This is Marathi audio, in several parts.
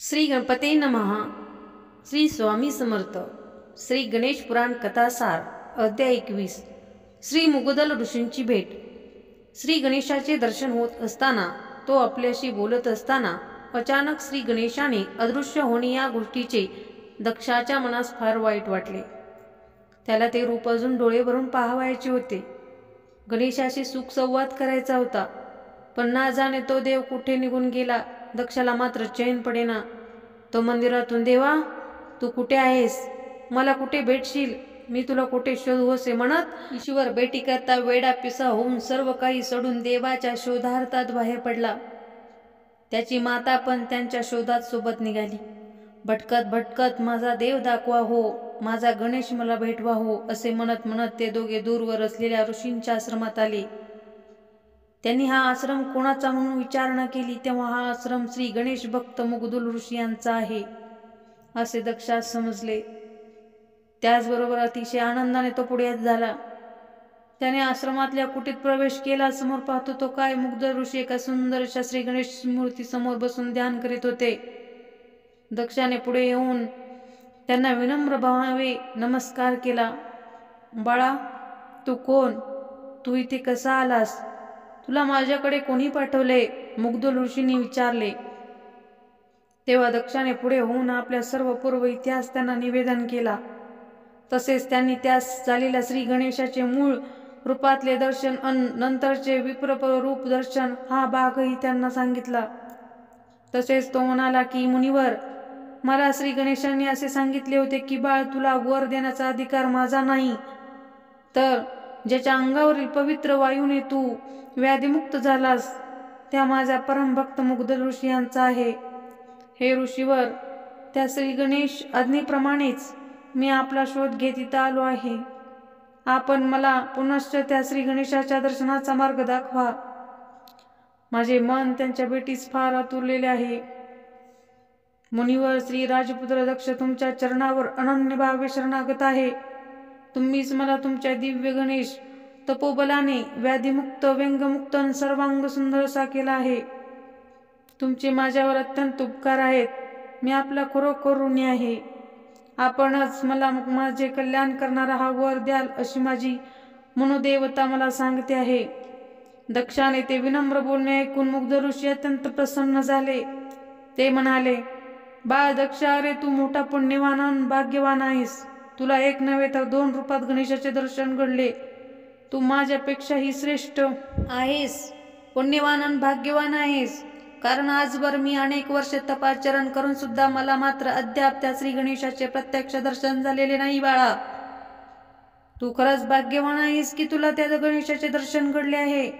श्री गणपते नमः. श्री स्वामी समर्थ. श्री गणेश पुराण कथासार अध्याय 21. श्री मुगदल ऋषींची भेट. श्री गणेशाचे दर्शन होत असताना तो आपल्याशी बोलत असताना अचानक श्री गणेशाने अदृश्य होणे या गोष्टीचे दक्षाच्या मनास फार वाईट वाटले. त्याला ते रूप अजून डोळे भरून पाहावयाचे होते. गणेशाशी सुखसंवाद करायचा होता, पण ना जाणे तो देव कुठे निघून गेला. दक्षाला मात्र चैन पडेना. तो मंदिरातून, देवा तू कुठे आहेस, मला कुठे भेटशील, मी तुला कुठे शोधू असे म्हणत ईश्वर भेटी करता वेडा पिसा होऊन सर्व काही सोडून देवाच्या शोधार्थात बाहेर पडला. त्याची माता पण त्यांच्या शोधात सोबत निघाली. भटकत भटकत माझा देव दाखवा हो, माझा गणेश मला भेटवा हो, असे म्हणत म्हणत ते दोघे दूरवर असलेल्या ऋषींच्या आश्रमात आले. त्यांनी हा आश्रम कोणाचा म्हणून विचारणा केली तेव्हा हा आश्रम श्री गणेश भक्त मुगदुल ऋषी यांचा आहे असे दक्षास समजले. त्याचबरोबर अतिशय आनंदाने तो पुढे झाला. त्याने आश्रमातल्या कुटीत प्रवेश केला. समोर पाहतो तो काय, मुगदल ऋषी एका सुंदरशा श्री गणेश मूर्ती समोर बसून ध्यान करीत होते. दक्षाने पुढे येऊन त्यांना विनम्र भावे नमस्कार केला. बाळा, तू कोण, तू इथे कसा आलास, तुला माझ्याकडे कोणी पाठवले, मुगदल ऋषींनी विचारले. तेव्हा दक्षाने पुढे होऊन आपल्या सर्व पूर्व इतिहास त्यांना निवेदन केला. तसेच त्यांनी त्यास झालेल्या श्री गणेशाचे मूळ रूपातले दर्शन नंतरचे विप्रप रूप दर्शन हा भागही त्यांना सांगितला. तसेच तो म्हणाला की, मुनिवर, मला श्री गणेशांनी असे सांगितले होते की बाळ, तुला वर देण्याचा अधिकार माझा नाही, तर ज्याच्या अंगावरील पवित्र वायूने तू व्याधीमुक्त झालास त्या माझ्या परमभक्त मुगदल ऋषी यांचा आहे. हे ऋषीवर, त्या श्री गणेश आज्ञेप्रमाणेच मी आपला शोध घेत इथं आलो आहे. आपण मला पुनश्च त्या श्री गणेशाच्या दर्शनाचा मार्ग दाखवा. माझे मन त्यांच्या भेटीस फार आतुरलेले आहे. मुनिवर, श्री राजपुत्र दक्ष तुमच्या चरणावर अनन्य भावे शरणागत आहे. तुम्हीच मला तुमच्या दिव्य गणेश तपोबलाने व्याधीमुक्त, व्यंगमुक्त आणि सर्वांग सुंदर असा केला आहे. तुमचे माझ्यावर अत्यंत उपकार आहेत. मी आपला खरोखर ऋणी आहे. आपणच मला माझे कल्याण करणारा हा वर द्याल अशी माझी मनोदेवता मला सांगते आहे. दक्षाने ते विनम्र बोलणे ऐकून मुगदल ऋषी अत्यंत प्रसन्न झाले. ते म्हणाले, बाळ दक्ष, अरे तू मोठा पुण्यवान आणि भाग्यवान आहेस. तुला एक नव्हे तर 2 रूपात गणेशाचे दर्शन घडले. तू माझ्यापेक्षाही श्रेष्ठ आहेस, पुण्यवान आणि भाग्यवान आहेस. कारण आजवर मी अनेक वर्षे तपाचरण करून सुद्धा मला मात्र अद्याप त्या श्री गणेशाचे प्रत्यक्ष दर्शन झालेले नाही. बाळा, तू खरंच भाग्यवान आहेस की तुला त्या गणेशाचे दर्शन घडले आहे.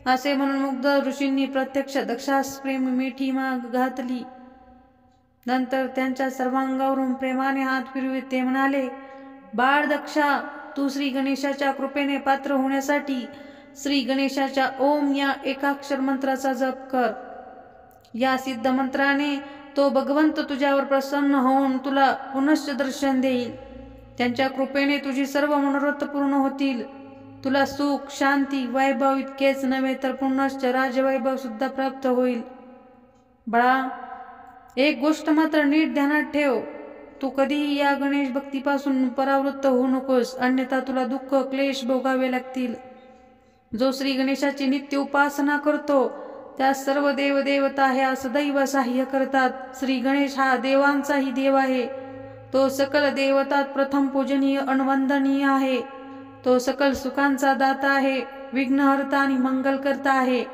असे म्हणून मुगदल ऋषींनी प्रत्यक्ष दक्षास प्रेम मिठी माग घातली. नंतर त्यांच्या सर्वांगावरून प्रेमाने हात फिरवित ते म्हणाले, बाळ दक्षा, तू श्री गणेशाच्या कृपेने पात्र होण्यासाठी श्री गणेशाच्या ओम या एकाक्षर मंत्राचा जप कर. या सिद्ध मंत्राने तो भगवंत तुझ्यावर प्रसन्न होऊन तुला पुनश्च दर्शन देईल. त्यांच्या कृपेने तुझी सर्व मनोरथ पूर्ण होतील. तुला सुख, शांती, वैभव इतकेच नव्हे तर पुनश्च राजवैभव सुद्धा प्राप्त होईल. बाळा, एक गोष्ट मात्र नीट ध्यानात ठेव, तू कधीही या गणेश भक्तीपासून परावृत्त होऊ नकोस, अन्यथा तुला दुःख क्लेश भोगावे लागतील. जो श्री गणेशाची नित्य उपासना करतो त्यास सर्व देवदेवता ह्या सदैव सहाय्य करतात. श्री गणेश हा देवांचाही देव आहे. तो सकल देवतात प्रथम पूजनीय अनवंदनीय आहे. तो सकल सुखांचा दाता आहे, विघ्नहर्ता आणि मंगलकर्ता आहे.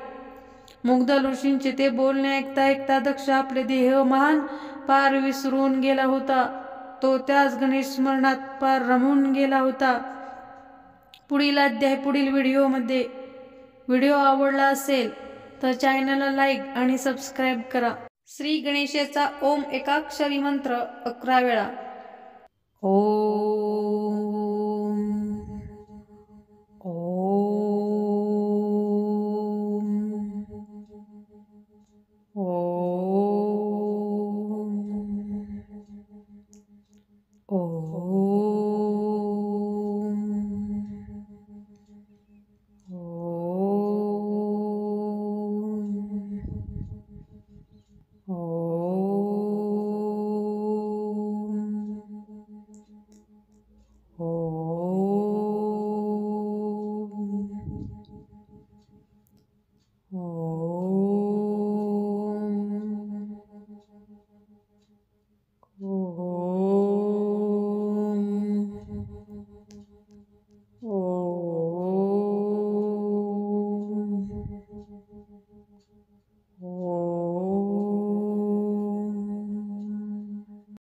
मुगदल ऋषींचे ते बोलणे ऐकता ऐकता दक्ष आपले देह महान पार विसरून गेला होता. तो त्याच गणेश स्मरणात पार रमून गेला होता. पुढील अध्याय पुढील व्हिडिओमध्ये. व्हिडिओ आवडला असेल तर चॅनलला लाईक आणि सबस्क्राईब करा. श्री गणेशाचा ओम एकाक्षरी मंत्र 11 वेळा. ओम ओम हो हो